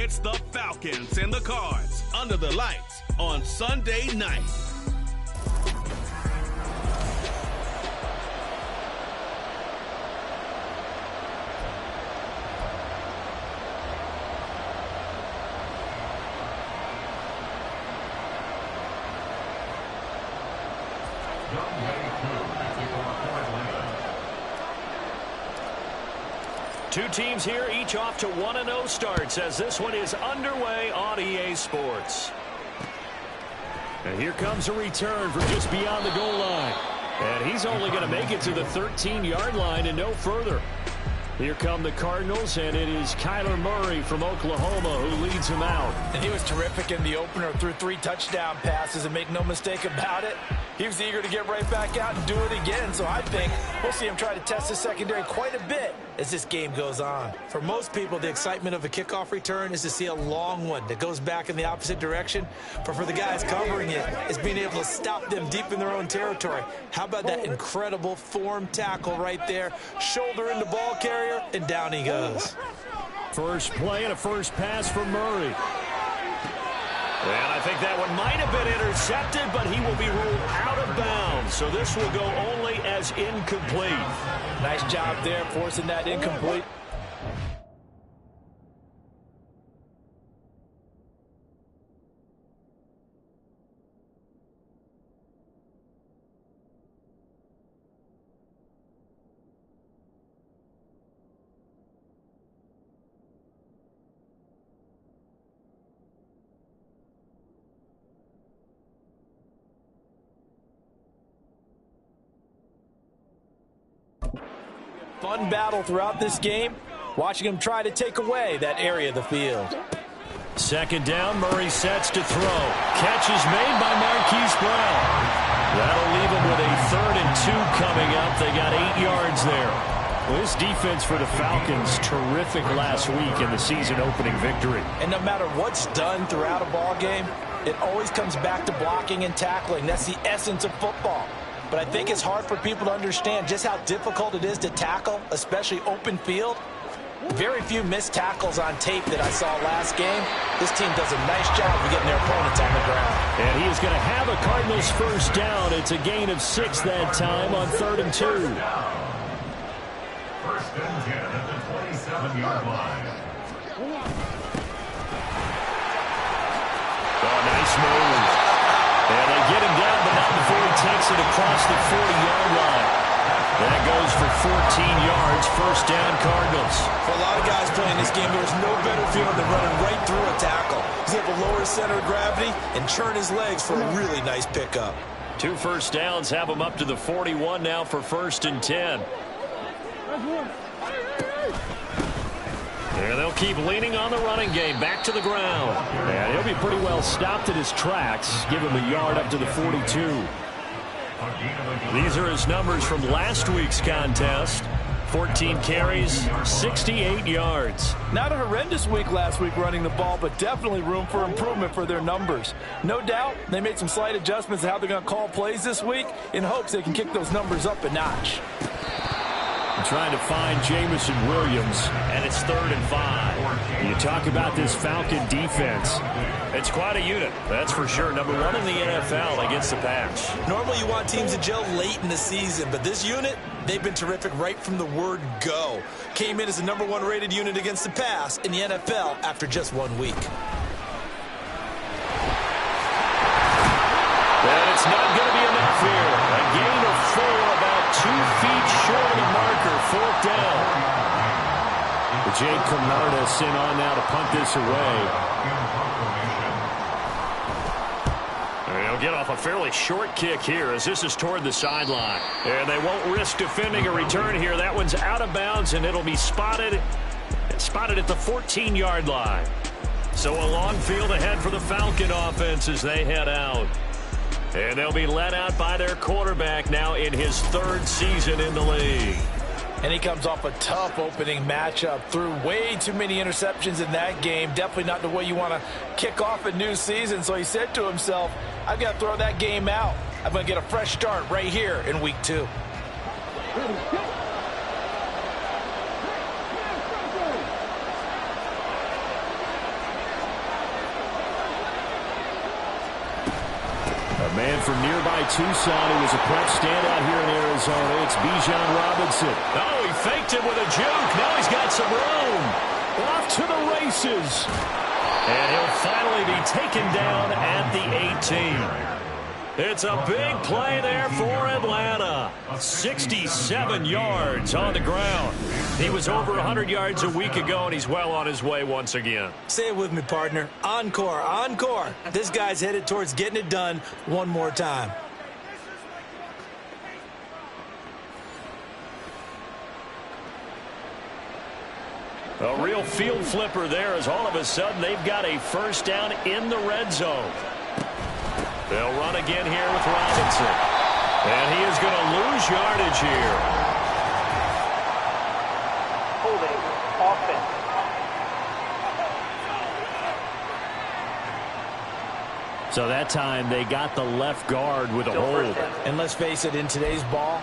It's the Falcons and the Cards under the lights on Sunday night. Two teams here, each off to 1-0 starts as this one is underway on EA Sports. And here comes a return from just beyond the goal line. And he's only going to make it to the 13-yard line and no further. Here come the Cardinals, and it is Kyler Murray from Oklahoma who leads him out. And he was terrific in the opener, threw 3 touchdown passes, and make no mistake about it, he was eager to get right back out and do it again. So I think we'll see him try to test the secondary quite a bit as this game goes on. For most people, the excitement of a kickoff return is to see a long one that goes back in the opposite direction. But for the guys covering it, it's being able to stop them deep in their own territory. How about that incredible form tackle right there? Shoulder into ball carrier, and down he goes. First play and a first pass for Murray. And I think that one might have been intercepted, but he will be ruled out of bounds. So this will go only as incomplete. Nice job there, forcing that incomplete. Fun battle throughout this game, watching him try to take away that area of the field. Second down, Murray sets to throw. Catch is made by Marquise Brown. That'll leave him with a 3rd and 2 coming up. They got 8 yards there. Well, this defense for the Falcons, terrific last week in the season-opening victory. And no matter what's done throughout a ball game, it always comes back to blocking and tackling. That's the essence of football. But I think it's hard for people to understand just how difficult it is to tackle, especially open field. Very few missed tackles on tape that I saw last game. This team does a nice job of getting their opponents on the ground. And he is going to have a Cardinals first down. It's a gain of 6 that time on 3rd and 2. First and 10 at the 27-yard line. Oh, nice move. And they get him down, but not before he takes it across the 40-yard line. That goes for 14 yards, first down Cardinals. For a lot of guys playing this game, there's no better feeling than running right through a tackle. He's able to lower his center of gravity and churn his legs for a really nice pickup. 2 first downs have him up to the 41 now for 1st and 10. And they'll keep leaning on the running game, back to the ground. And he'll be pretty well stopped at his tracks. Give him a yard up to the 42. These are his numbers from last week's contest. 14 carries, 68 yards. Not a horrendous week last week running the ball, but definitely room for improvement for their numbers. No doubt they made some slight adjustments to how they're going to call plays this week in hopes they can kick those numbers up a notch. Trying to find Jamison Williams, and it's 3rd and 5. You talk about this Falcon defense. It's quite a unit, that's for sure. Number 1 in the NFL against the pass. Normally you want teams to gel late in the season, but this unit, they've been terrific right from the word go. Came in as the number 1 rated unit against the pass in the NFL after just 1 week. And it's not going to be enough here. A gain of 4, about 2 feet short of the marker, 4th down. Jake Camardas in on now to punt this away. They'll get off a fairly short kick here as this is toward the sideline. And they won't risk defending a return here. That one's out of bounds, and it'll be spotted at the 14-yard line. So a long field ahead for the Falcon offense as they head out. And they'll be let out by their quarterback now in his 3rd season in the league. And he comes off a tough opening matchup. Threw way too many interceptions in that game. Definitely not the way you want to kick off a new season. So he said to himself, I've got to throw that game out. I'm going to get a fresh start right here in week 2. Man from nearby Tucson who was a prep standout here in Arizona. It's Bijan Robinson. Oh, he faked it with a juke. Now he's got some room. Off to the races. And he'll finally be taken down at the 18. It's a big play there for Atlanta. 67 yards on the ground. He was over 100 yards a week ago, and he's well on his way once again. Say it with me, partner. Encore, encore. This guy's headed towards getting it done one more time. A real field flipper there as all of a sudden they've got a first down in the red zone. They'll run again here with Robinson. And he is going to lose yardage here. Holding offense. So that time they got the left guard with a hold. And let's face it, in today's ball,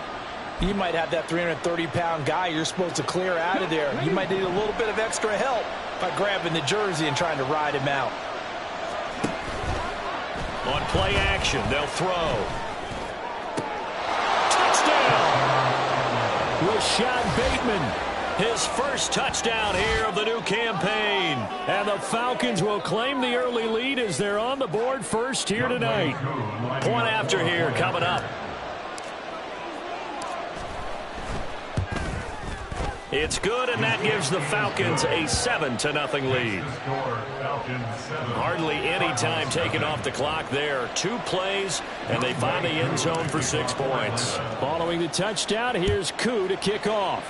you might have that 330-pound guy you're supposed to clear out of there. You might need a little bit of extra help by grabbing the jersey and trying to ride him out. On play action, they'll throw. Touchdown! Rashad Bateman, his first touchdown here of the new campaign. And the Falcons will claim the early lead as they're on the board first here tonight. Point after here coming up. It's good, and that gives the Falcons a 7-0 lead. Hardly any time taken off the clock there. 2 plays, and they find the end zone for 6 points. Following the touchdown, here's Koo to kick off.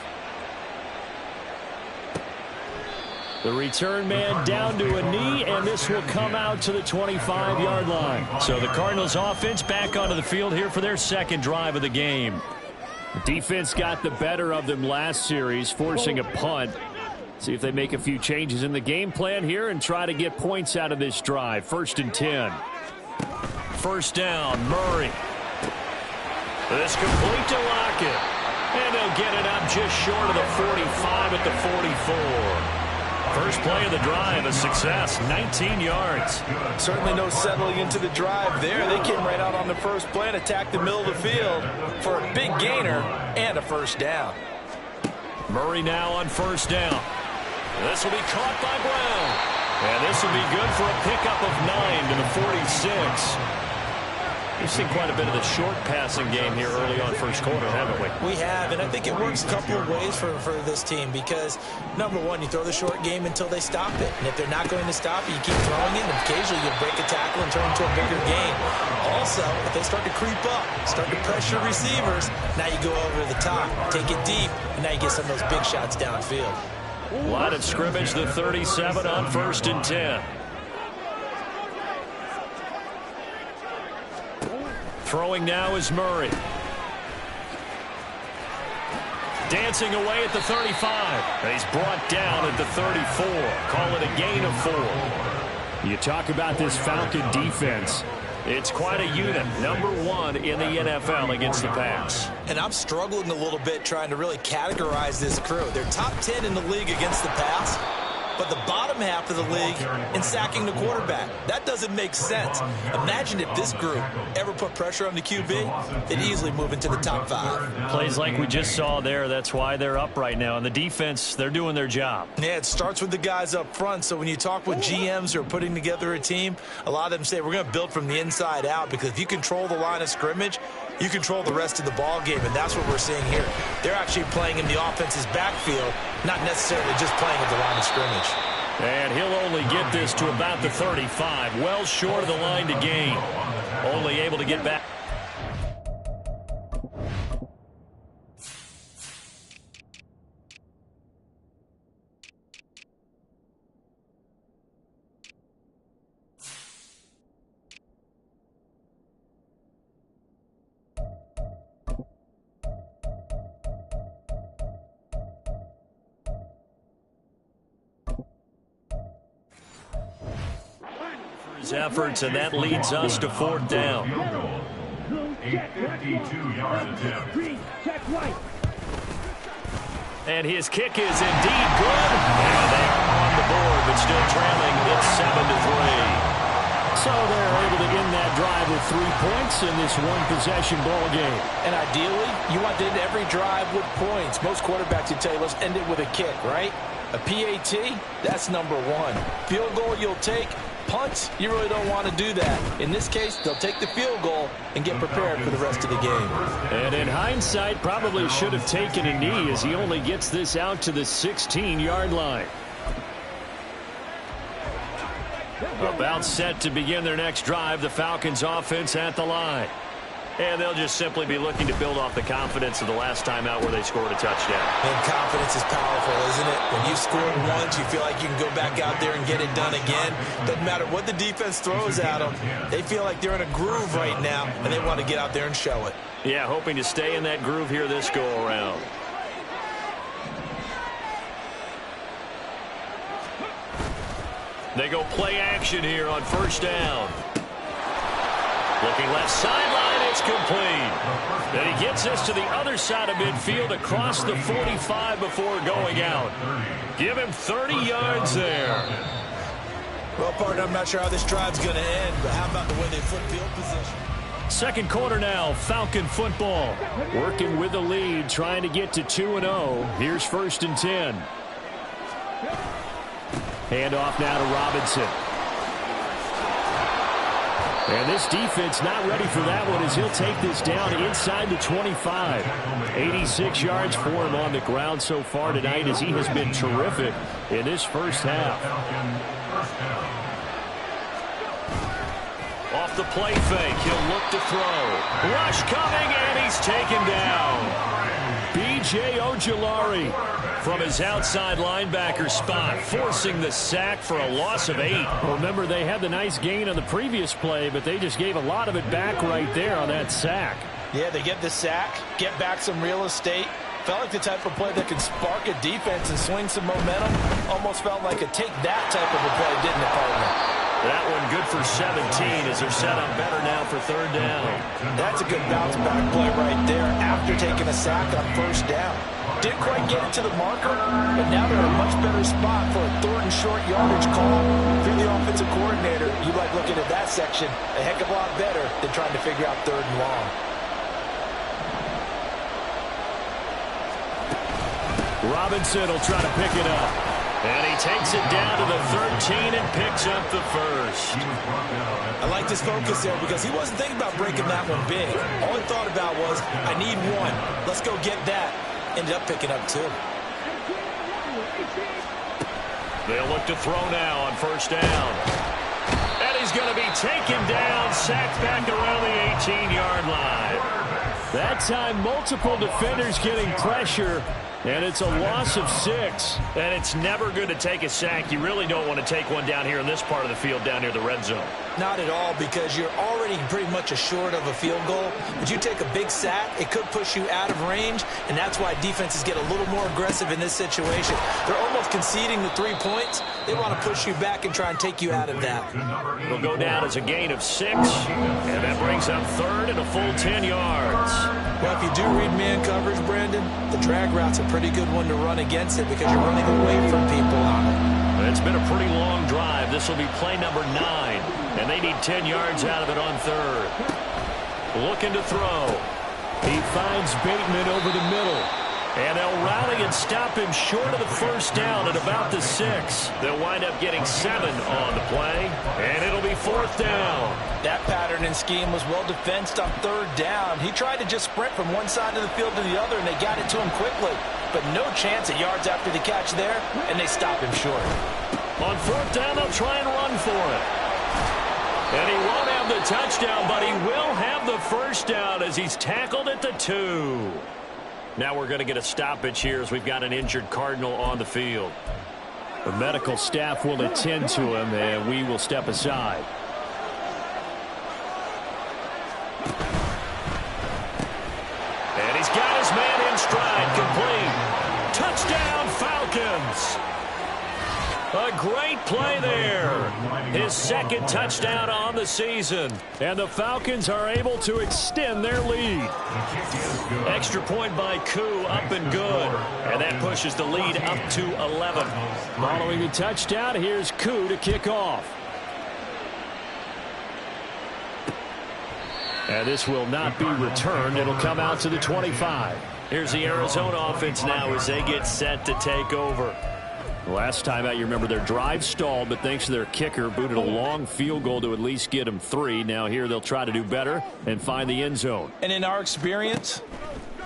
The return man down to a knee, and this will come out to the 25-yard line. So the Cardinals offense back onto the field here for their second drive of the game. The defense got the better of them last series, forcing a punt. See if they make a few changes in the game plan here and try to get points out of this drive. 1st and 10. First down, Murray. This complete to Lockett. And they'll get it up just short of the 45 at the 44. First play of the drive, a success, 19 yards. Certainly no settling into the drive there. They came right out on the first play and attacked the middle of the field for a big gainer and a first down. Murray now on first down. This will be caught by Brown. And this will be good for a pickup of 9 to the 46. We've seen quite a bit of the short passing game here early on first quarter, haven't we? We have, and I think it works a couple of ways for this team because, number one, you throw the short game until they stop it. And if they're not going to stop it, you keep throwing it, and occasionally you'll break a tackle and turn into a bigger gain. Also, if they start to creep up, start to pressure receivers, now you go over the top, take it deep, and now you get some of those big shots downfield. Line of scrimmage, the 37 on 1st and 10. Throwing now is Murray. Dancing away at the 35. And he's brought down at the 34. Call it a gain of 4. You talk about this Falcon defense. It's quite a unit. Number 1 in the NFL against the pass. And I'm struggling a little bit trying to really categorize this crew. They're top 10 in the league against the pass, but the bottom half of the league in sacking the quarterback. That doesn't make sense. Imagine if this group ever put pressure on the QB, they'd easily move into the top 5. Plays like we just saw there, that's why they're up right now. And the defense, they're doing their job. Yeah, it starts with the guys up front. So when you talk with GMs who are putting together a team, a lot of them say we're going to build from the inside out, because if you control the line of scrimmage, you control the rest of the ball game, and that's what we're seeing here. They're actually playing in the offense's backfield, not necessarily just playing at the line of scrimmage. And he'll only get this to about the 35, well short of the line to gain. Only able to get back. Efforts, and that leads us to 4th down. A 52-yard attempt. And his kick is indeed good. And they are on the board, but still trailing. It's So they're able to end that drive with 3 points in this one-possession ball game. And ideally, you want to end every drive with points. Most quarterbacks would tell you, let's end it with a kick, right? A PAT, that's number one. Field goal you'll take. Punts, you really don't want to do that. In this case, they'll take the field goal and get prepared for the rest of the game. And in hindsight, probably should have taken a knee as he only gets this out to the 16-yard line. About set to begin their next drive, the Falcons offense at the line. And they'll just simply be looking to build off the confidence of the last time out where they scored a touchdown. And confidence is powerful, isn't it? When you scored once, you feel like you can go back out there and get it done again. Doesn't matter what the defense throws at them. They feel like they're in a groove right now, and they want to get out there and show it. Yeah, hoping to stay in that groove here this go-around. They go play action here on first down. Looking left sideline, it's complete. And he gets us to the other side of midfield across the 45 before going out. Give him 30 yards there. Well, partner, I'm not sure how this drive's going to end, but how about the way they flip field position? Second quarter now, Falcon football. Working with the lead, trying to get to 2-0. Here's 1st and 10. Handoff now to Robinson. And this defense not ready for that one as he'll take this down inside the 25. 86 yards for him on the ground so far tonight as he has been terrific in this first half. Off the play fake, he'll look to throw. Rush coming, and he's taken down. B.J. Ojulari from his outside linebacker spot, forcing the sack for a loss of 8. Remember, they had the nice gain on the previous play, but they just gave a lot of it back right there on that sack. Yeah, they get the sack, get back some real estate. Felt like the type of play that could spark a defense and swing some momentum. Almost felt like a take-that type of a play, didn't it, partner? That one good for 17 as they're set up better now for 3rd down. That's a good bounce-back play right there after taking a sack on 1st down. Didn't quite get it to the marker, but now they're in a much better spot for a 3rd and short yardage call. If you're the offensive coordinator, you like looking at that section a heck of a lot better than trying to figure out 3rd and long. Robinson will try to pick it up. And he takes it down to the 13 and picks up the 1st. I like this focus there because he wasn't thinking about breaking that one big. All he thought about was, I need one. Let's go get that. Ended up picking up 2. They'll look to throw now on 1st down. And he's going to be taken down, sacked back around the 18-yard line. That time, multiple defenders getting pressure. And it's a loss of 6. And it's never good to take a sack. You really don't want to take one down here in this part of the field down near the red zone. Not at all, because you're already pretty much assured of a field goal. But you take a big sack, it could push you out of range, and that's why defenses get a little more aggressive in this situation. They're almost conceding the 3 points. They want to push you back and try and take you out of that. It'll go down as a gain of 6, and that brings up 3rd and a full 10 yards. Well, if you do read man coverage, Brandon, the drag route's a pretty good one to run against it because you're running away from people on it. It's been a pretty long drive. This will be play number 9, and they need 10 yards out of it on 3rd. Looking to throw. He finds Bateman over the middle. And they'll rally and stop him short of the 1st down at about the 6. They'll wind up getting 7 on the play, and it'll be 4th down. That pattern and scheme was well defensed on 3rd down. He tried to just sprint from one side of the field to the other, and they got it to him quickly. But no chance at yards after the catch there, and they stop him short. On 4th down, they'll try and run for it. And he won't have the touchdown, but he will have the 1st down as he's tackled at the 2. Now we're going to get a stoppage here as we've got an injured Cardinal on the field. The medical staff will attend to him, and we will step aside. And he's got his man in stride, complete. Touchdown, Falcons. A great play there. His 2nd touchdown on the season. And the Falcons are able to extend their lead. Extra point by Koo, up and good. And that pushes the lead up to 11. Following the touchdown, here's Koo to kick off. And this will not be returned. It'll come out to the 25. Here's the Arizona offense now as they get set to take over. Last time out, you remember their drive stalled, but thanks to their kicker, booted a long field goal to at least get them 3. Now here they'll try to do better and find the end zone. And in our experience,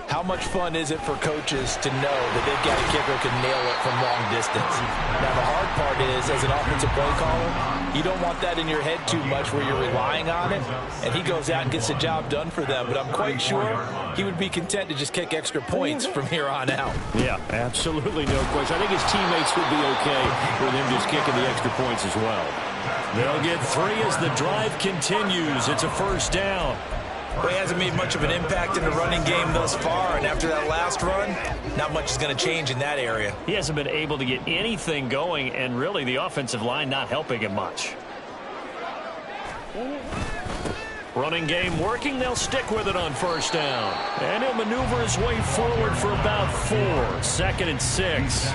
how much fun is it for coaches to know that they've got a kicker who can nail it from long distance? Now, the hard part is, as an offensive play caller, you don't want that in your head too much where you're relying on it, and he goes out and gets the job done for them. But I'm quite sure he would be content to just kick extra points from here on out. Yeah, absolutely no question. I think his teammates would be okay with him just kicking the extra points as well. They'll get 3 as the drive continues. It's a first down. Well, he hasn't made much of an impact in the running game thus far, and after that last run, not much is going to change in that area. He hasn't been able to get anything going, and really the offensive line not helping him much. Running game working. They'll stick with it on first down. And he'll maneuver his way forward for about 4. 2nd and 6.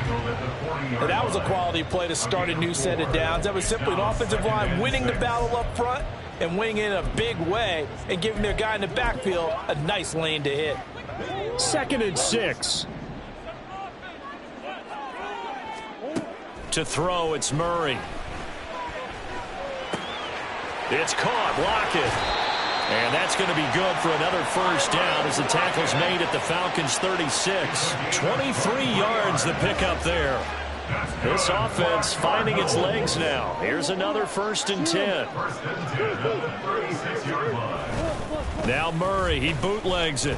And that was a quality play to start a new set of downs. That was simply an offensive line winning the battle up front and winning it in a big way and giving their guy in the backfield a nice lane to hit. 2nd and 6. To throw, it's Murray. It's caught. Lockett. And that's going to be good for another first down as the tackle's made at the Falcons' 36. 23 yards the pickup there. This offense finding its legs now. Here's another 1st and 10. Now Murray, he bootlegs it.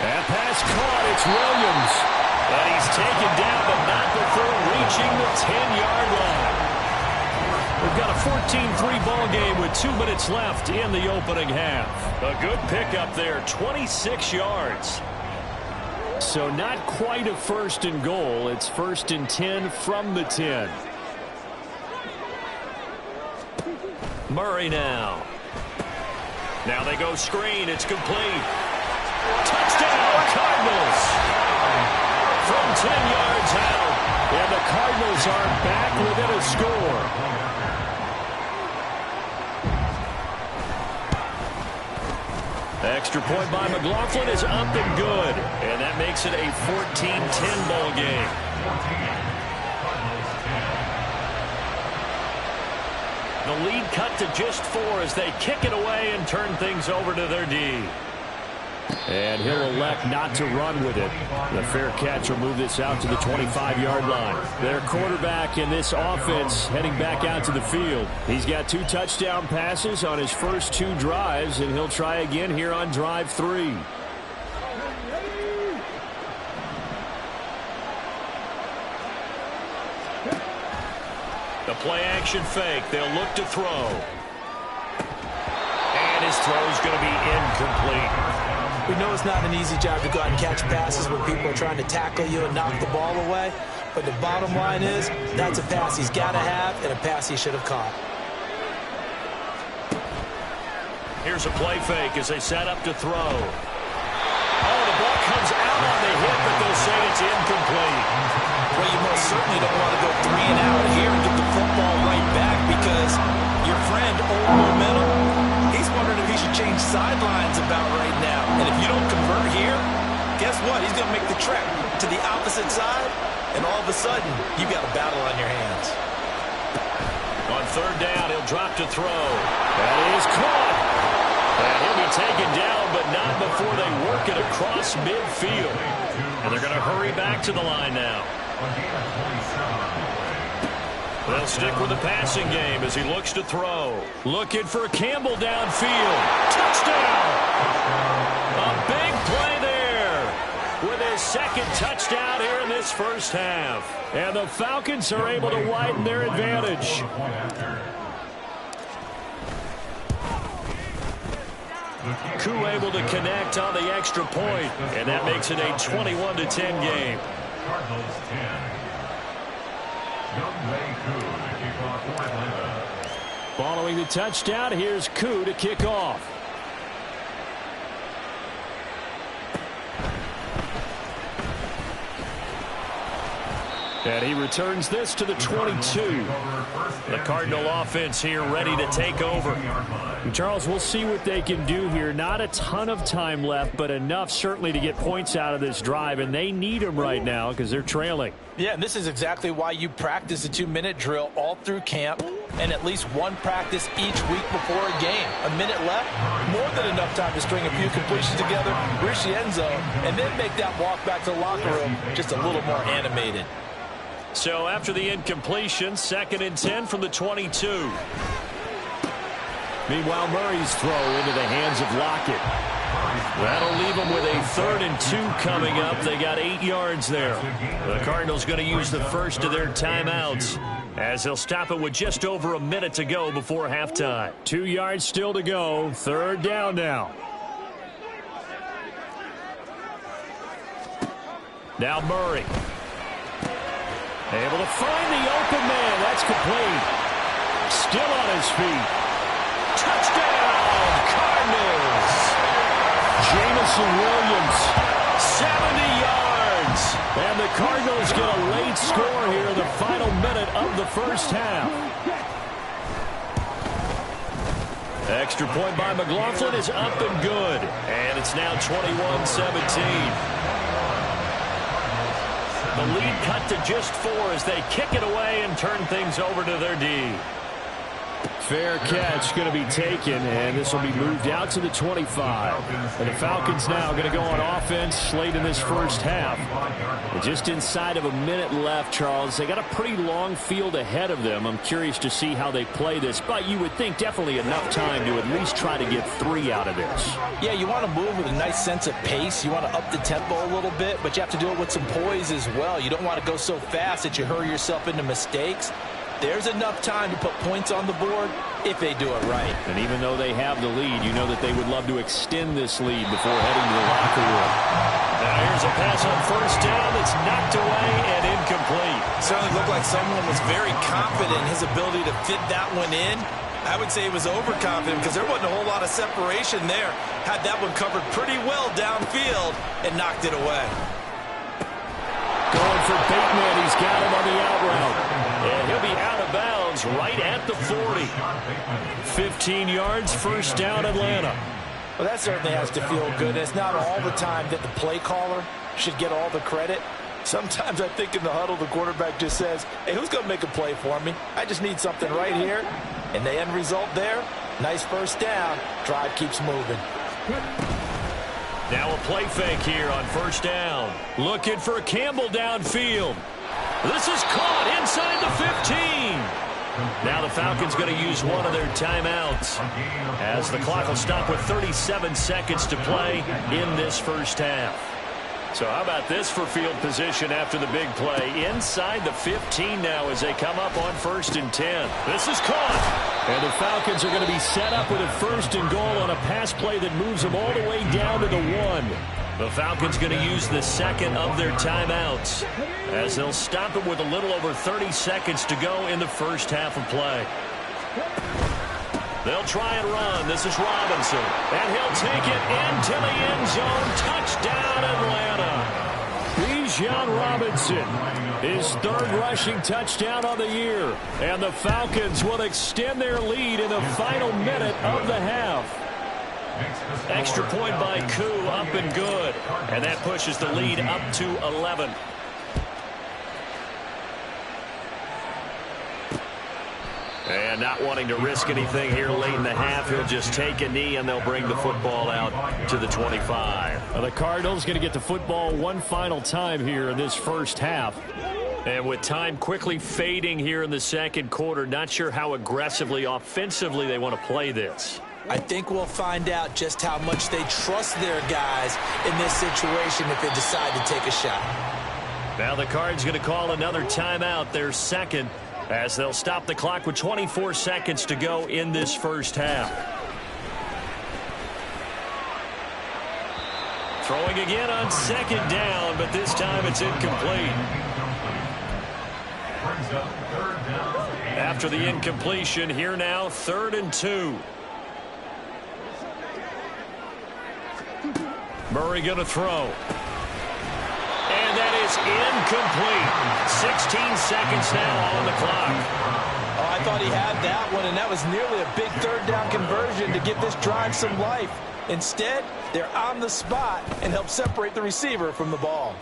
That pass caught. It's Williams. And he's taken down, but not before reaching the 10-yard line. We've got a 14-3 ball game with 2 minutes left in the opening half. A good pickup there, 26 yards. So not quite a 1st and goal. It's 1st and 10 from the 10. Murray now. Now they go screen. It's complete. Touchdown, Cardinals. From 10 yards out. And the Cardinals are back within a score. Extra point by McLaughlin is up and good. And that makes it a 14-10 ball game. The lead cut to just 4 as they kick it away and turn things over to their D. And he'll elect not to run with it. The fair catch will move this out to the 25-yard line. Their quarterback in this offense heading back out to the field. He's got 2 touchdown passes on his first 2 drives, and he'll try again here on drive 3. The play-action fake. They'll look to throw. And his throw's going to be incomplete. We know it's not an easy job to go out and catch passes when people are trying to tackle you and knock the ball away. But the bottom line is, that's a pass he's got to have and a pass he should have caught. Here's a play fake as they set up to throw. Oh, the ball comes out on the hit, but they'll say it's incomplete. Well, you most certainly don't want to go 3 and out here and get the football right back because your friend, Old Momentum, he's wondering if he should change sidelines about right now. And if you don't convert here, guess what? He's going to make the trek to the opposite side, and all of a sudden, you've got a battle on your hands. On 3rd down, he'll drop to throw. That is caught. And he'll be taken down, but not before they work it across midfield. And they're going to hurry back to the line now. They'll stick with the passing game as he looks to throw. Looking for Campbell downfield. Touchdown! A big play there with his 2nd touchdown here in this first half. And the Falcons are able to widen their advantage. Koo able to connect on the extra point, and that makes it a 21-10 game. Cardinals 10. Following the touchdown, here's Koo to kick off. And he returns this to the 22. The Cardinal offense here ready to take over. Charles, we'll see what they can do here. Not a ton of time left, but enough certainly to get points out of this drive, and they need them right now because they're trailing. Yeah, and this is exactly why you practice a 2-minute drill all through camp and at least one practice each week before a game. A minute left, more than enough time to string a few completions together, reach the end zone, and then make that walk back to the locker room just a little more animated. So after the incompletion, 2nd and 10 from the 22. Meanwhile, Murray's throw into the hands of Lockett. That'll leave them with a 3rd and 2 coming up. They got 8 yards there. The Cardinals going to use the first of their timeouts as they'll stop it with just over a minute to go before halftime. 2 yards still to go. 3rd down now. Now Murray. Able to find the open man. That's complete. Still on his feet. Touchdown, Cardinals. Jamison Williams. 70 yards. And the Cardinals get a late score here in the final minute of the first half. Extra point by McLaughlin is up and good. And it's now 21-17. The lead cut to just 4 as they kick it away and turn things over to their D. Fair catch going to be taken, and this will be moved out to the 25. And the Falcons now going to go on offense late in this first half. And just inside of a minute left, Charles. They got a pretty long field ahead of them. I'm curious to see how they play this, but you would think definitely enough time to at least try to get 3 out of this. Yeah, you want to move with a nice sense of pace. You want to up the tempo a little bit, but you have to do it with some poise as well. You don't want to go so fast that you hurry yourself into mistakes. There's enough time to put points on the board if they do it right. And even though they have the lead, you know that they would love to extend this lead before heading to the locker room. Now here's a pass on 1st down that's knocked away and incomplete. Certainly looked like someone was very confident in his ability to fit that one in. I would say he was overconfident because there wasn't a whole lot of separation there. Had that one covered pretty well downfield and knocked it away. Going for Bateman. He's got him on the out route. And he'll be out of bounds right at the 40. 15 yards, 1st down, Atlanta. Well, that certainly has to feel good. It's not all the time that the play caller should get all the credit. Sometimes I think in the huddle, the quarterback just says, hey, who's going to make a play for me? I just need something right here. And the end result there, nice 1st down. Drive keeps moving. Now a play fake here on 1st down. Looking for Campbell downfield. This is caught inside the 15. Now the Falcons going to use one of their timeouts as the clock will stop with 37 seconds to play in this first half. So how about this for field position after the big play? Inside the 15 now as they come up on 1st and 10. This is caught. And the Falcons are going to be set up with a 1st and goal on a pass play that moves them all the way down to the 1. The Falcons going to use the 2nd of their timeouts as they'll stop it with a little over 30 seconds to go in the first half of play. They'll try and run. This is Robinson. And he'll take it into the end zone. Touchdown, Atlanta. Bijan Robinson, his 3rd rushing touchdown on the year. And the Falcons will extend their lead in the final minute of the half. Extra point by Koo, up and good. And that pushes the lead up to 11. And not wanting to risk anything here late in the half, he'll just take a knee and they'll bring the football out to the 25. Well, the Cardinals going to get the football one final time here in this first half. And with time quickly fading here in the 2nd quarter, not sure how aggressively, offensively they want to play this. I think we'll find out just how much they trust their guys in this situation if they decide to take a shot. Now the Cards going to call another timeout, their 2nd, as they'll stop the clock with 24 seconds to go in this first half. Throwing again on 2nd down, but this time it's incomplete. After the incompletion, here now, 3rd and 2. Murray going to throw. And that is incomplete. 16 seconds now on the clock. Oh, I thought he had that one, and that was nearly a big third down conversion to give this drive some life. Instead, they're on the spot and help separate the receiver from the ball.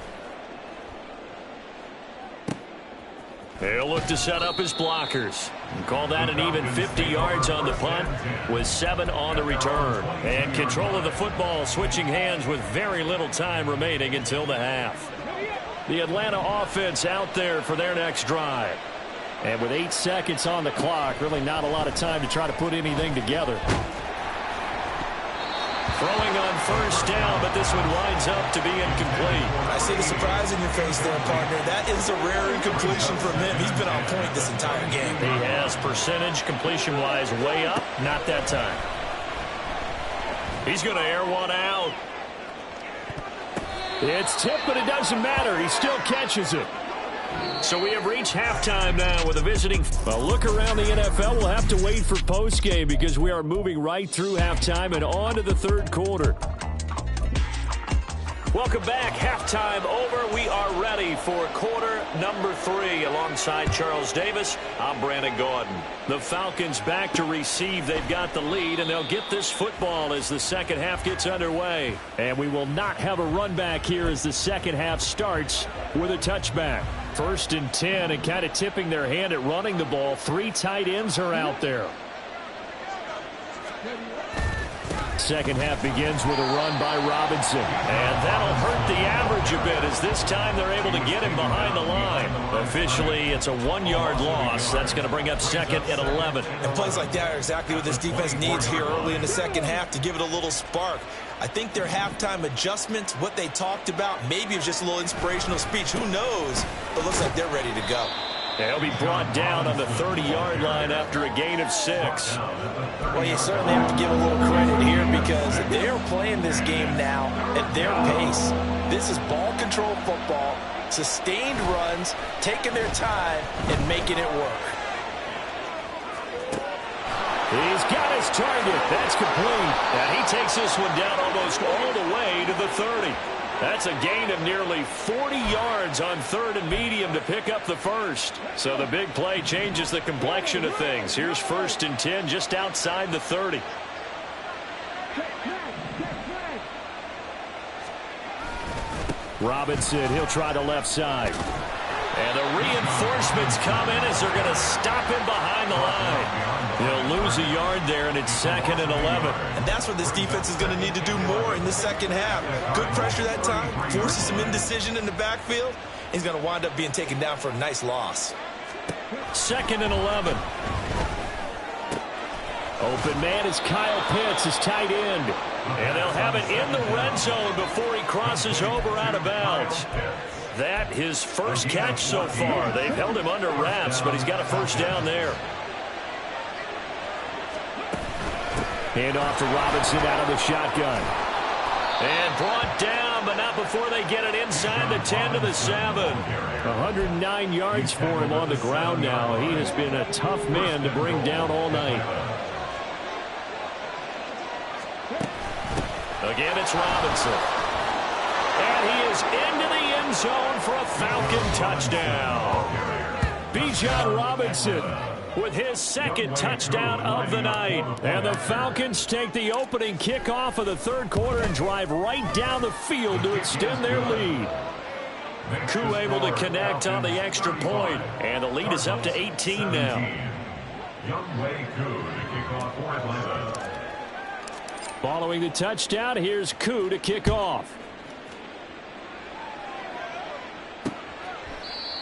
He'll look to set up his blockers. Call that an even 50 yards on the punt with 7 on the return. And control of the football switching hands with very little time remaining until the half. The Atlanta offense out there for their next drive. And with 8 seconds on the clock, really not a lot of time to try to put anything together. Throwing on first down, but this one winds up to be incomplete. I see the surprise in your face there, partner. That is a rare incompletion from him. He's been on point this entire game. He has percentage completion-wise way up. Not that time. He's going to air one out. It's tipped, but it doesn't matter. He still catches it. So we have reached halftime now with a visiting. A look around the NFL. We'll have to wait for postgame because we are moving right through halftime and on to the third quarter. Welcome back. Halftime over. We are ready for quarter number 3. Alongside Charles Davis, I'm Brandon Gordon. The Falcons back to receive. They've got the lead, and they'll get this football as the second half gets underway. And we will not have a run back here as the second half starts with a touchback. 1st and 10, and kind of tipping their hand at running the ball. 3 tight ends are out there. Second half begins with a run by Robinson. And that'll hurt the average a bit as this time they're able to get him behind the line. Officially, it's a 1-yard loss. That's going to bring up 2nd and 11. And plays like that are exactly what this defense needs here early in the second half to give it a little spark. I think their halftime adjustments, what they talked about, maybe it was just a little inspirational speech. Who knows? But looks like they're ready to go. They'll be brought down on the 30-yard line after a gain of 6. Well, you certainly have to give a little credit here because they're playing this game now at their pace. This is ball control football, sustained runs, taking their time, and making it work. He's got his target. That's complete. And he takes this one down almost all the way to the 30. That's a gain of nearly 40 yards on 3rd and medium to pick up the first. So the big play changes the complexion of things. Here's 1st and 10 just outside the 30. Robinson, he'll try the left side. And the reinforcements come in as they're going to stop him behind the line. He'll lose a yard there, and it's 2nd and 11. And that's what this defense is going to need to do more in the second half. Good pressure that time, forces some indecision in the backfield. He's going to wind up being taken down for a nice loss. 2nd and 11. Open man is Kyle Pitts, his tight end. And they'll have it in the red zone before he crosses over out of bounds. That his first catch so far. They've held him under wraps, but he's got a first down there. Hand off to Robinson out of the shotgun. And brought down, but not before they get it inside the 10 to the 7. 109 yards for him on the ground now. He has been a tough man to bring down all night. Again, it's Robinson. And he is into the end zone for a Falcon touchdown. Bijan Robinson with his 2nd touchdown of the night. And the Falcons take the opening kickoff of the third quarter and drive right down the field to extend their lead. Koo able to connect on the extra point, and the lead is up to 18 now. Following the touchdown, here's Koo to kick off.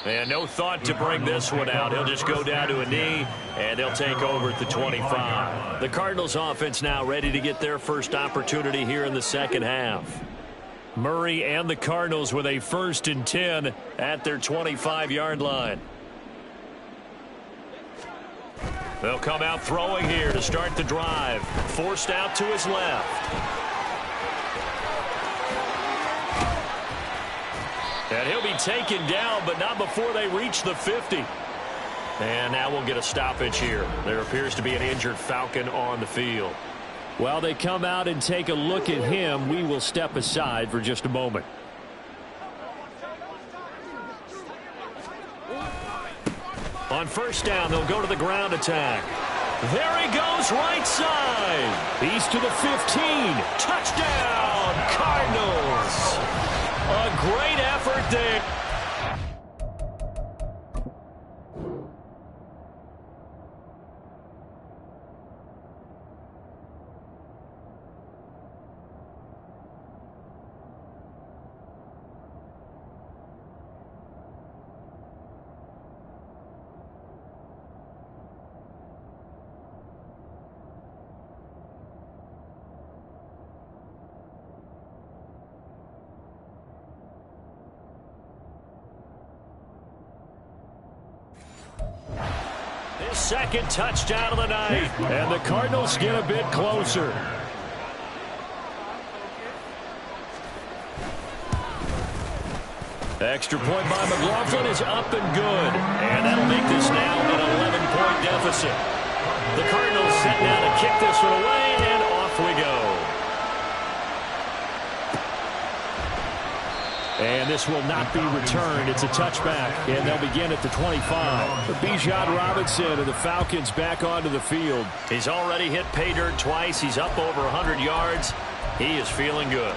And no thought to bring this one out. He'll just go down to a knee, and they'll take over at the 25. The Cardinals offense now ready to get their first opportunity here in the second half. Murray and the Cardinals with a 1st and 10 at their 25-yard line. They'll come out throwing here to start the drive. Forced out to his left. And he'll be taken down, but not before they reach the 50. And now we'll get a stoppage here. There appears to be an injured Falcon on the field. While they come out and take a look at him, we will step aside for just a moment. On first down, they'll go to the ground attack. There he goes, right side. He's to the 15. Touchdown, Cardinals. A great effort there. His second touchdown of the night. And the Cardinals get a bit closer. Extra point by McLaughlin is up and good. And that'll make this now an 11-point deficit. The Cardinals set now to kick this one away, and off we go. And this will not be returned. It's a touchback, and they'll begin at the 25. But Bijan Robinson and the Falcons back onto the field. He's already hit pay dirt twice. He's up over 100 yards. He is feeling good.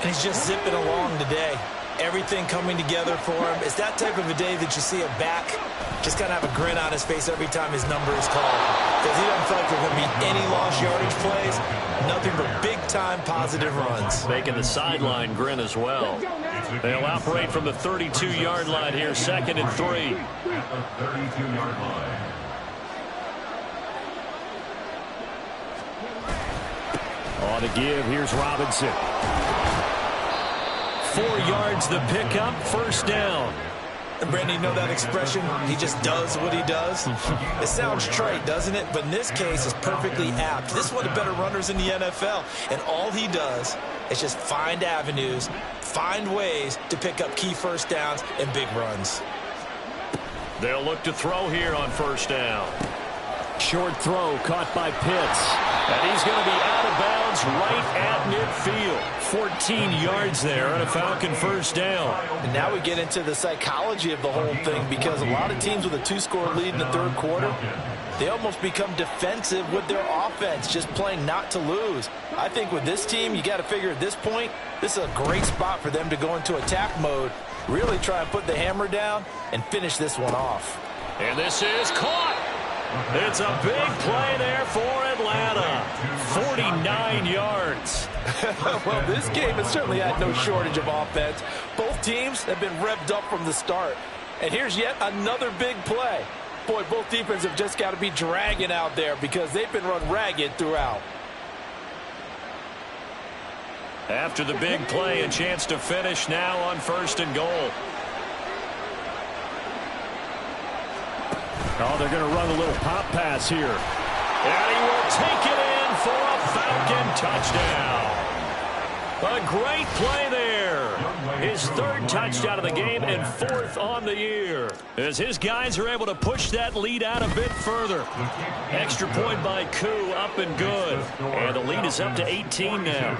And he's just zipping along today. Everything coming together for him. It's that type of a day that you see a back just kind of have a grin on his face every time his number is called. Because he doesn't feel like there are going to be any lost yardage plays. Nothing but big-time positive runs. Making the sideline grin as well. They'll operate from the 32-yard line here, 2nd and 3. At the 32-yard line. On the give, here's Robinson. 4 yards the pickup, first down. And Brandon, you know that expression? He just does what he does. It sounds trite, doesn't it? But in this case, it's perfectly apt. This is one of the better runners in the NFL. And all he does is just find avenues, find ways to pick up key first downs and big runs. They'll look to throw here on first down. Short throw caught by Pitts. And he's going to be out of bounds right at midfield. 14 yards there on a Falcon first down. And now we get into the psychology of the whole thing, because a lot of teams with a 2-score lead in the third quarter, they almost become defensive with their offense, just playing not to lose. I think with this team, you got to figure at this point, this is a great spot for them to go into attack mode, really try and put the hammer down and finish this one off. And this is caught. It's a big play there for Atlanta. 49 yards. Well, this game has certainly had no shortage of offense. Both teams have been revved up from the start. And here's yet another big play. Boy, both defenses have just got to be dragging out there because they've been run ragged throughout. After the big play, a chance to finish now on 1st and goal. Oh, they're going to run a little pop pass here. And he will take it in for a Falcon touchdown. A great play there. His 3rd touchdown of the game and 4th on the year. As his guys are able to push that lead out a bit further. Extra point by Koo, up and good. And the lead is up to 18 now.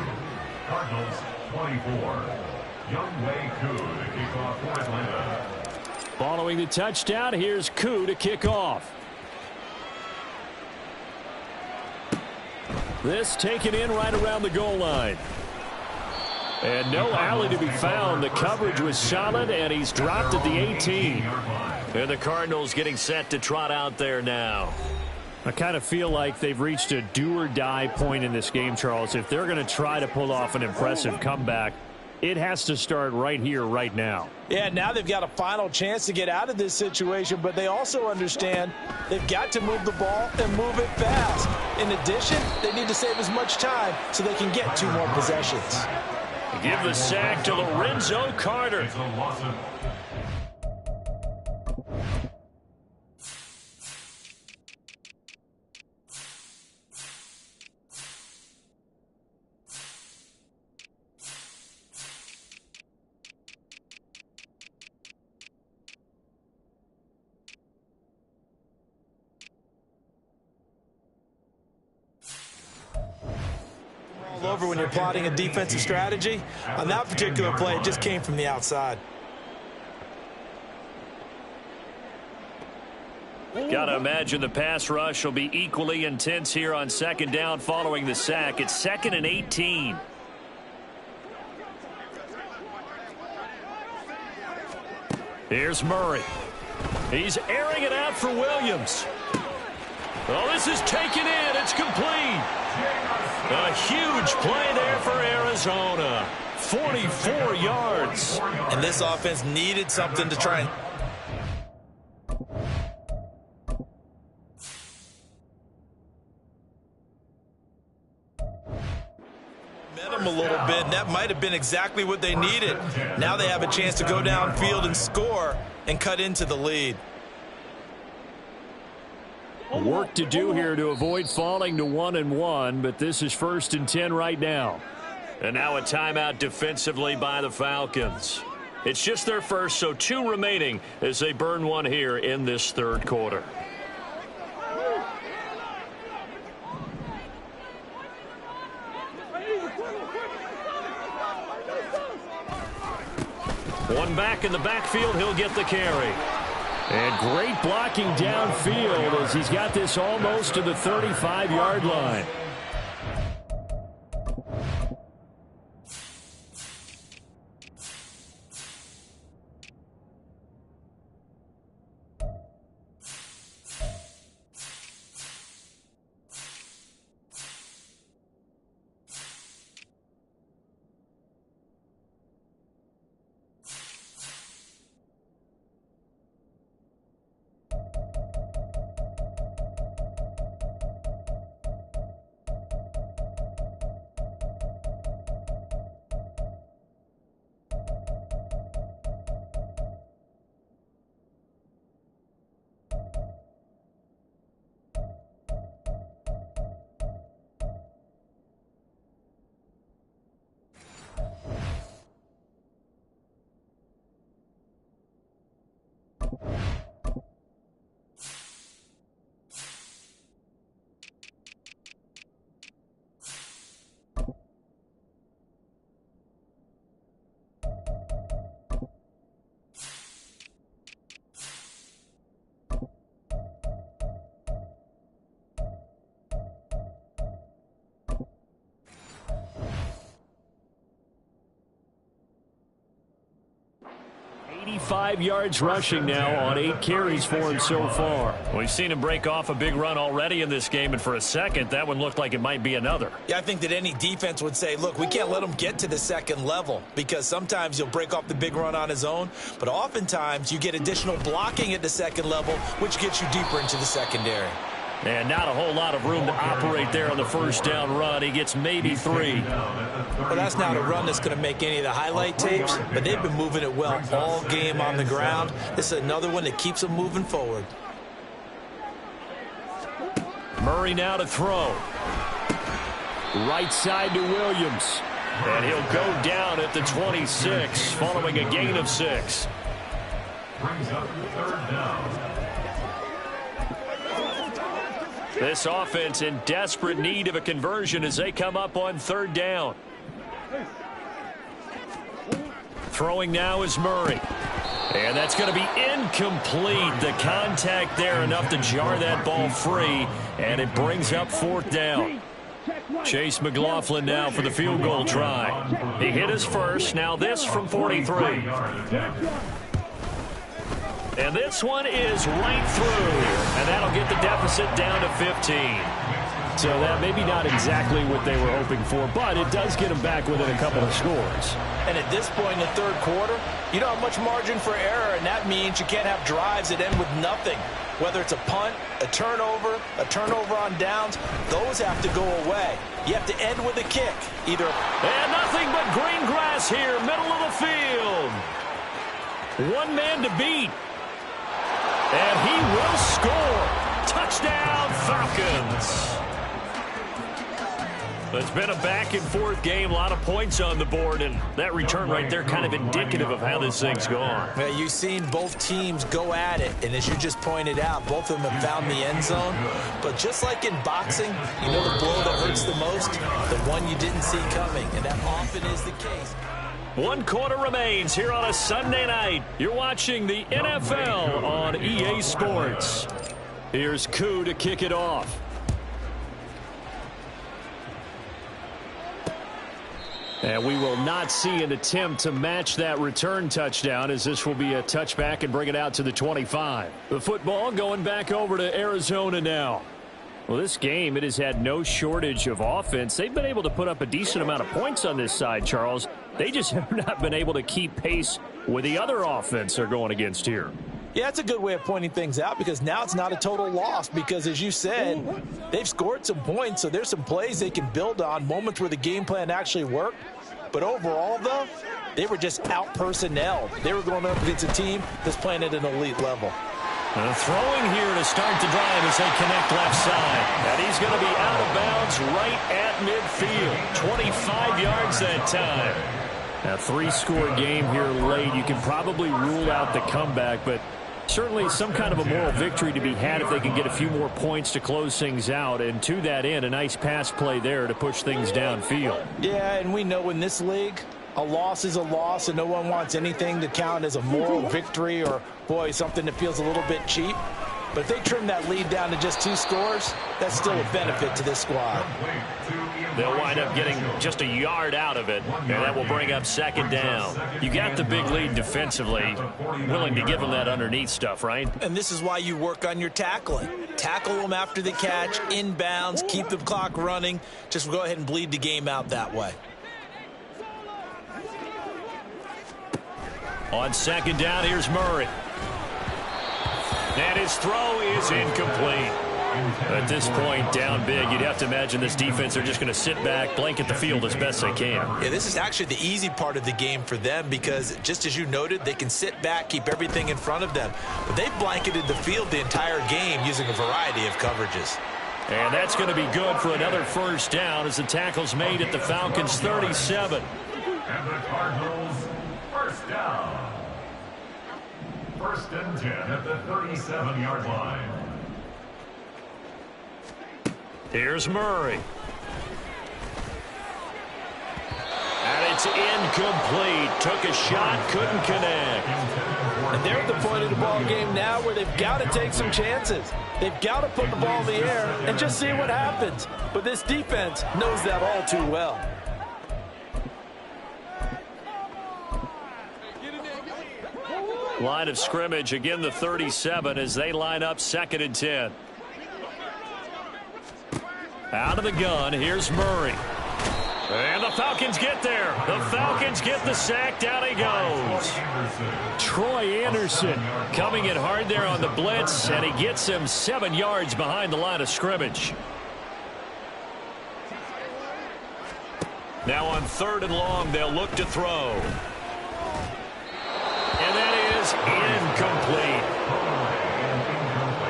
Cardinals 24. Young Wei Koo to kick off for Atlanta. Following the touchdown, here's Koo to kick off. This taken in right around the goal line. And no alley to be found. The coverage was solid, and he's dropped at the 18. And the Cardinals getting set to trot out there now. I kind of feel like they've reached a do-or-die point in this game, Charles. If they're going to try to pull off an impressive comeback, it has to start right here, right now. Yeah, now they've got a final chance to get out of this situation, but they also understand they've got to move the ball and move it fast. In addition, they need to save as much time so they can get 2 more possessions. Give the sack to Lorenzo Carter. Over when you're plotting a defensive strategy. On that particular play, it just came from the outside. Got to imagine the pass rush will be equally intense here on second down following the sack. It's 2nd and 18. Here's Murray. He's airing it out for Williams. Oh, this is taken in. It's complete. A huge play there for Arizona. 44 yards. And this offense needed something to try and... a little bit, and that might have been exactly what they needed. Now they have a chance to go downfield and score and cut into the lead. Work to do here to avoid falling to 1-1, but this is 1st and 10 right now. And now a timeout defensively by the Falcons. It's just their first, so 2 remaining as they burn one here in this 3rd quarter. One back in the backfield, he'll get the carry. And great blocking downfield as he's got this almost to the 35-yard line. Five yards rushing now on 8 carries for him so far. We've seen him break off a big run already in this game, and for a second, that one looked like it might be another. Yeah, I think that any defense would say, look, we can't let him get to the 2nd level, because sometimes he'll break off the big run on his own, but oftentimes you get additional blocking at the 2nd level, which gets you deeper into the secondary. And not a whole lot of room to operate there on the 1st down run. He gets maybe 3. Well, that's not a run that's going to make any of the highlight tapes, but they've been moving it well all game on the ground. This is another one that keeps them moving forward. Murray now to throw. Right side to Williams. And he'll go down at the 26, following a gain of 6. Brings up 3rd down. This offense in desperate need of a conversion as they come up on 3rd down. Throwing now is Murray. And that's going to be incomplete. The contact there enough to jar that ball free. And it brings up 4th down. Chase McLaughlin now for the field goal try. He hit his first. Now this from 43. And this one is right through. And that'll get the deficit down to 15. So that maybe not exactly what they were hoping for, but it does get them back within a couple of scores. And at this point in the 3rd quarter, you don't have much margin for error, and that means you can't have drives that end with nothing. Whether it's a punt, a turnover on downs, those have to go away. You have to end with a kick. And nothing but green grass here, middle of the field. One man to beat. And he will score. Touchdown, Falcons. It's been a back-and-forth game, a lot of points on the board, and that return right there kind of indicative of how this thing's gone. Yeah, you've seen both teams go at it, and as you just pointed out, both of them have found the end zone. But just like in boxing, you know the blow that hurts the most? The one you didn't see coming, and that often is the case. 1 quarter remains here on a Sunday night. You're watching the NFL on EA Sports. Here's Koo to kick it off. And we will not see an attempt to match that return touchdown, as this will be a touchback and bring it out to the 25. The football going back over to Arizona now. Well, this game, it has had no shortage of offense. They've been able to put up a decent amount of points on this side, Charles. They just have not been able to keep pace with the other offense they're going against here. Yeah, that's a good way of pointing things out, because now it's not a total loss, because as you said, they've scored some points, so there's some plays they can build on, moments where the game plan actually worked. But overall, though, they were just out-personnel. They were going up against a team that's playing at an elite level. Throwing here to start the drive as they connect left side. And he's going to be out of bounds right at midfield. 25 yards that time. A 3-score game here late. You can probably rule out the comeback, but certainly some kind of a moral victory to be had if they can get a few more points to close things out. And to that end, a nice pass play there to push things downfield. Yeah, and we know in this league, a loss is a loss, and no one wants anything to count as a moral victory or, boy, something that feels a little bit cheap. But if they trim that lead down to just 2 scores, that's still a benefit to this squad. They'll wind up getting just a yard out of it, and that will bring up second down. You got the big lead defensively, willing to give them that underneath stuff, right? And this is why you work on your tackling. Tackle them after the catch, inbounds, keep the clock running. Just go ahead and bleed the game out that way. On second down, here's Murray. And his throw is incomplete. At this point, down big, you'd have to imagine this defense are just going to sit back, blanket the field as best they can. Yeah, this is actually the easy part of the game for them, because just as you noted, they can sit back, keep everything in front of them. But they've blanketed the field the entire game using a variety of coverages. And that's going to be good for another first down as the tackle's made at the Falcons' 37. And the Cardinals, first down. First and 10 at the 37-yard line. Here's Murray. And it's incomplete. Took a shot, couldn't connect. And they're at the point of the ball game now where they've got to take some chances. They've got to put the ball in the air and just see what happens. But this defense knows that all too well. Line of scrimmage, again the 37 as they line up second and 10. Out of the gun, here's Murray. And the Falcons get there. The Falcons get the sack. Down he goes. Troy Anderson coming in hard there on the blitz, and he gets him 7 yards behind the line of scrimmage. Now on 3rd and long, they'll look to throw. And that is incomplete.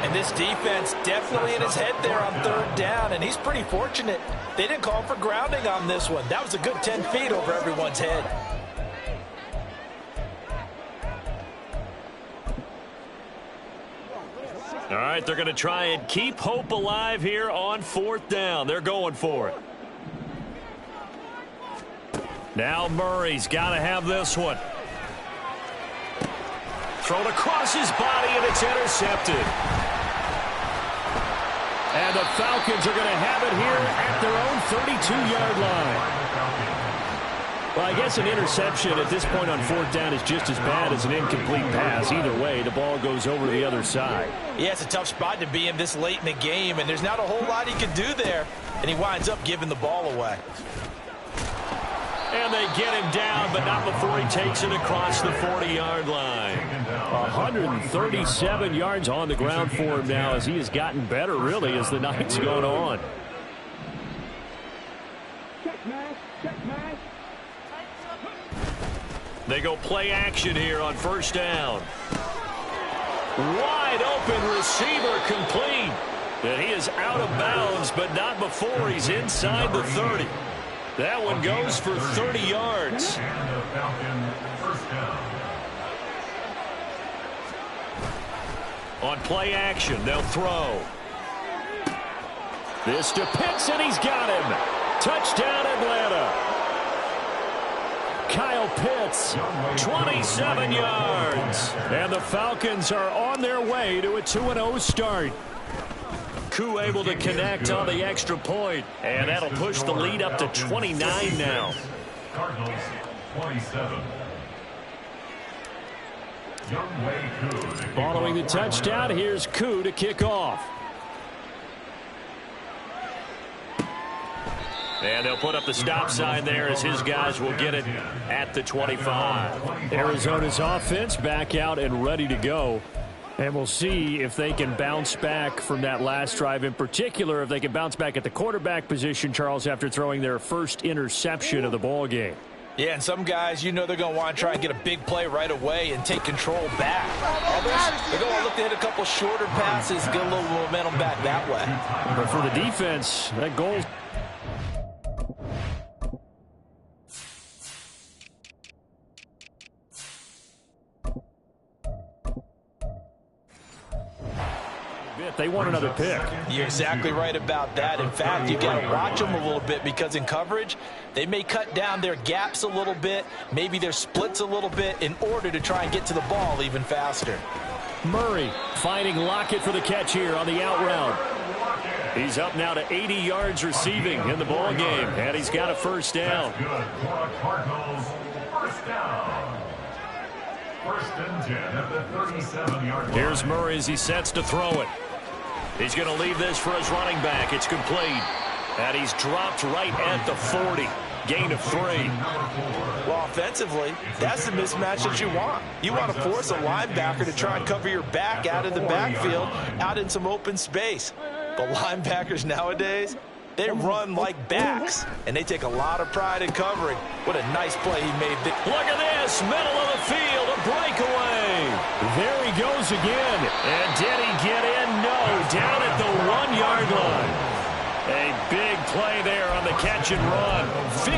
And this defense definitely in his head there on 3rd down, and he's pretty fortunate. They didn't call for grounding on this one. That was a good 10 feet over everyone's head. All right, they're going to try and keep hope alive here on 4th down. They're going for it. Now Murray's got to have this one. Thrown across his body, and it's intercepted. And the Falcons are going to have it here at their own 32-yard line. Well, I guess an interception at this point on 4th down is just as bad as an incomplete pass. Either way, the ball goes over the other side. Yeah, it's a tough spot to be in this late in the game, and there's not a whole lot he can do there. And he winds up giving the ball away. And they get him down, but not before he takes it across the 40-yard line. 137 yards on the ground for him now as he has gotten better, really, as the night's gone on. They go play action here on 1st down. Wide open receiver complete. And he is out of bounds, but not before he's inside the 30. That one goes for 30 yards. And the Falcon, first down. On play action, they'll throw. This to Pitts, and he's got him. Touchdown, Atlanta. Kyle Pitts, 27 yards. And the Falcons are on their way to a 2-0 start. Koo able to connect on the extra point, and that'll push the lead up to 29 now. Cardinals 27. Following the touchdown, here's Koo to kick off. And they'll put up the stop sign there as his guys will get it at the 25. Arizona's offense back out and ready to go. And we'll see if they can bounce back from that last drive, in particular if they can bounce back at the quarterback position, Charles, after throwing their first interception of the ball game. Yeah, and some guys, you know they're going to want to try and get a big play right away and take control back. Others, they're going to look to hit a couple shorter passes, get a little momentum back that way. But for the defense, that goal... They want another pick. You're exactly right about that. In fact, you got to watch them a little bit because in coverage, they may cut down their gaps a little bit, maybe their splits a little bit in order to try and get to the ball even faster. Murray finding Lockett for the catch here on the out route. He's up now to 80 yards receiving in the ball game, and he's got a first down. First and 10 at the 37-yard line. Here's Murray as he sets to throw it. He's going to leave this for his running back. It's complete. And he's dropped right at the 40. Gain of 3. Well, offensively, that's the mismatch that you want. You want to force a linebacker to try and cover your back out of the backfield, out in some open space. But linebackers nowadays, they run like backs, and they take a lot of pride in covering. What a nice play he made. Look at this, middle of the field, a breakaway. There he goes again. And did he get in? No, down at the 1-yard line. A big play there on the catch and run.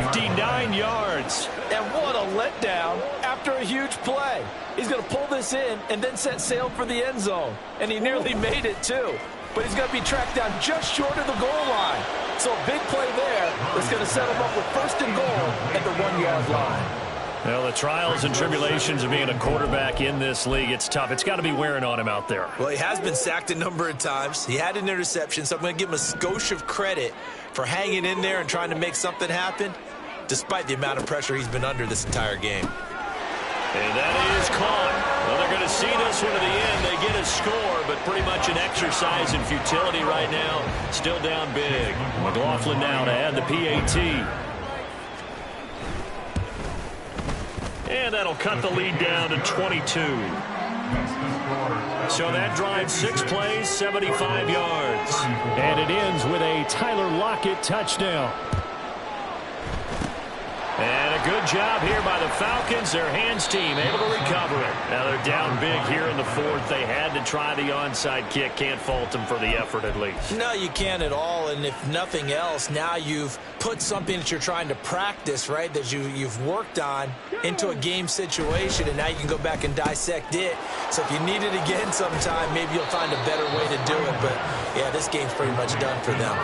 59 yards. And what a letdown after a huge play. He's going to pull this in and then set sail for the end zone. And he nearly made it, too. But he's going to be tracked down just short of the goal line. So a big play there that's going to set him up with first and goal at the 1-yard line. Well, the trials and tribulations of being a quarterback in this league, it's tough. It's got to be wearing on him out there. Well, he has been sacked a number of times. He had an interception, so I'm going to give him a skosh of credit for hanging in there and trying to make something happen, despite the amount of pressure he's been under this entire game. And that is caught. Well, they're going to see this one to the end. They get a score, but pretty much an exercise in futility right now. Still down big. McLaughlin now to add the PAT. And that'll cut the lead down to 22. So that drives 6 plays, 75 yards. And it ends with a Tyler Lockett touchdown. And a good job here by the Falcons. Their hands team able to recover it. Now they're down big here in the 4th. They had to try the onside kick. Can't fault them for the effort at least. No, you can't at all. And if nothing else, now you've put something that you're trying to practice, right, that you've worked on into a game situation, and now you can go back and dissect it. So if you need it again sometime, maybe you'll find a better way to do it. But, yeah, this game's pretty much done for them.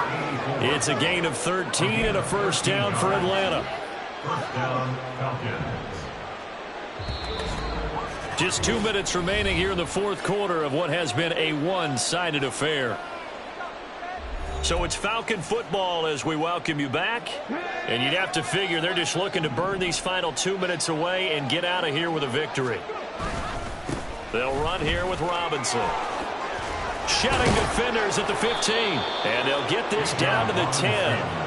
It's a gain of 13 and a first down for Atlanta. First down, Falcons. Just 2 minutes remaining here in the 4th quarter of what has been a one-sided affair. So it's Falcon football as we welcome you back. And you'd have to figure they're just looking to burn these final 2 minutes away and get out of here with a victory. They'll run here with Robinson. Shutting defenders at the 15. And they'll get this down to the 10.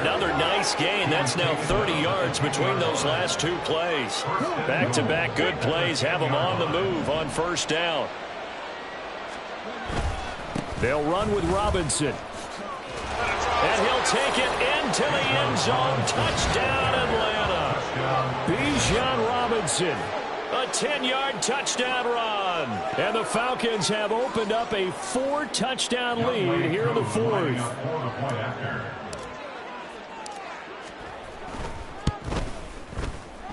Another nice gain. That's now 30 yards between those last 2 plays. Back-to-back good plays have them on the move on first down. They'll run with Robinson. And he'll take it into the end zone. Touchdown, Atlanta. Bijan Robinson. A 10-yard touchdown run. And the Falcons have opened up a 4-touchdown lead here in the 4th.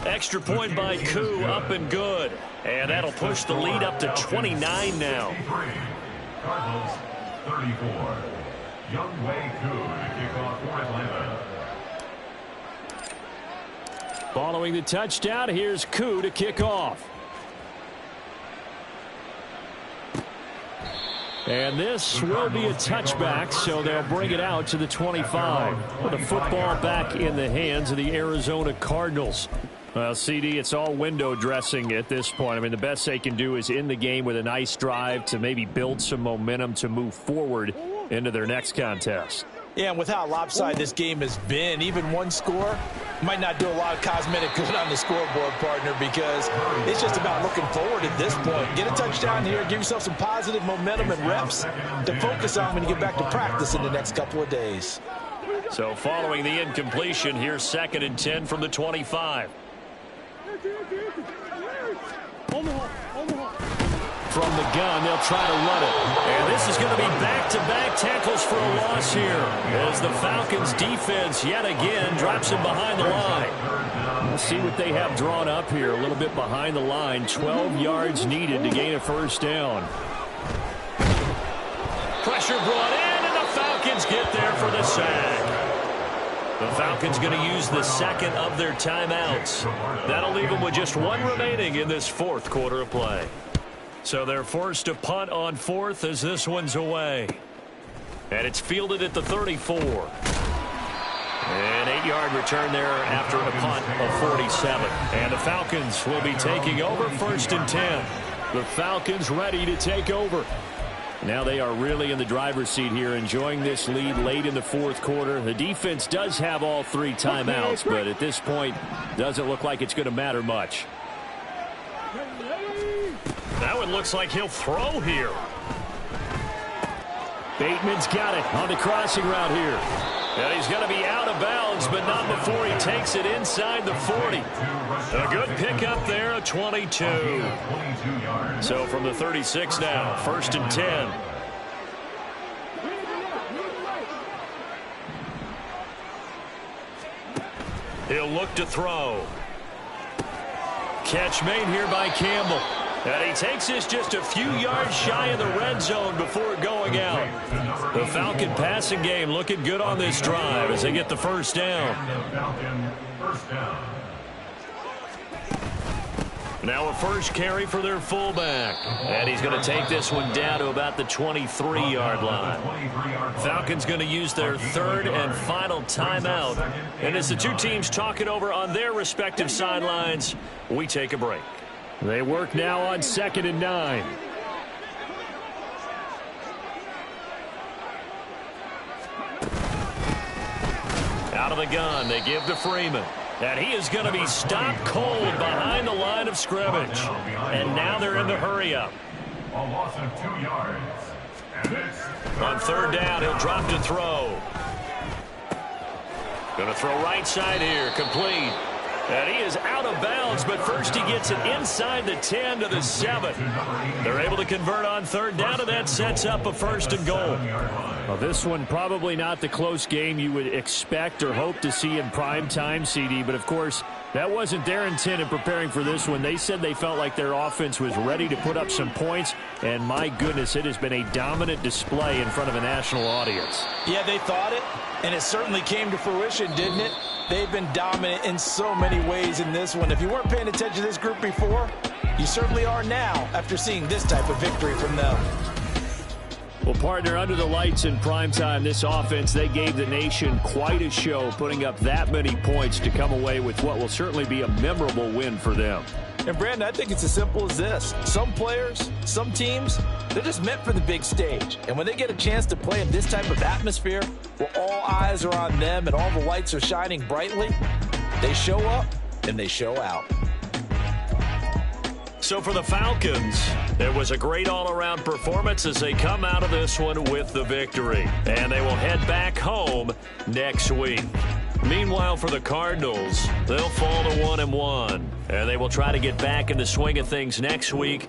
Extra point by Koo, up and good. And that'll push the lead up to 29 now. Cardinals 34. Young Wei Koo to kick off for Atlanta. Following the touchdown, here's Koo to kick off. And this will be a touchback, so they'll bring it out to the 25. With the football back in the hands of the Arizona Cardinals. Well, CD, it's all window dressing at this point. I mean, the best they can do is end the game with a nice drive to maybe build some momentum to move forward into their next contest. Yeah, and with how lopsided this game has been, even one score might not do a lot of cosmetic good on the scoreboard, partner, because it's just about looking forward at this point. Get a touchdown here, give yourself some positive momentum and reps to focus on when you get back to practice in the next couple of days. So following the incompletion, here's 2nd and 10 from the 25. From the gun, they'll try to run it. And this is going to be back-to-back tackles for a loss here as the Falcons defense yet again drops him behind the line. Let's see what they have drawn up here. A little bit behind the line. 12 yards needed to gain a first down. Pressure brought in, and the Falcons get there for the sack. The Falcons going to use the second of their timeouts. That'll leave them with just one remaining in this fourth quarter of play. So they're forced to punt on 4th as this one's away. And it's fielded at the 34. An 8-yard return there after a punt of 47. And the Falcons will be taking over 1st and 10. The Falcons ready to take over. Now they are really in the driver's seat here, enjoying this lead late in the fourth quarter. The defense does have all 3 timeouts, but at this point, doesn't look like it's going to matter much. That one looks like he'll throw here. Bateman's got it on the crossing route here. And he's going to be out of bounds, but not before he takes it inside the 40. A good pickup there, a 22. So from the 36 now, 1st and 10. He'll look to throw. Catch made here by Campbell. And he takes this just a few yards shy of the red zone before going out. The Falcon passing game looking good on this drive as they get the first down. Now a first carry for their fullback. And he's going to take this one down to about the 23-yard line. Falcons going to use their 3rd and final timeout. And as the two teams talk it over on their respective sidelines, we take a break. They work now on 2nd and 9. Out of the gun, they give to Freeman. And he is going to be stopped cold behind the line of scrimmage. And now they're in the hurry-up. A loss of 2 yards. On 3rd down, he'll drop to throw. Going to throw right side here, complete. And he is out of bounds, but first he gets it inside the 10 to the 7. They're able to convert on 3rd down, and that sets up a 1st and goal. Well, this one probably not the close game you would expect or hope to see in prime time, CD. But, of course, that wasn't their intent in preparing for this one. They said they felt like their offense was ready to put up some points. And, my goodness, it has been a dominant display in front of a national audience. Yeah, they thought it, and it certainly came to fruition, didn't it? They've been dominant in so many ways in this one. If you weren't paying attention to this group before, you certainly are now after seeing this type of victory from them. Well, partner, under the lights in primetime, this offense, they gave the nation quite a show, putting up that many points to come away with what will certainly be a memorable win for them. And, Brandon, I think it's as simple as this. Some players, some teams, they're just meant for the big stage. And when they get a chance to play in this type of atmosphere where all eyes are on them and all the lights are shining brightly, they show up and they show out. So for the Falcons, it was a great all-around performance as they come out of this one with the victory. And they will head back home next week. Meanwhile, for the Cardinals, they'll fall to 1-1. And they will try to get back in the swing of things next week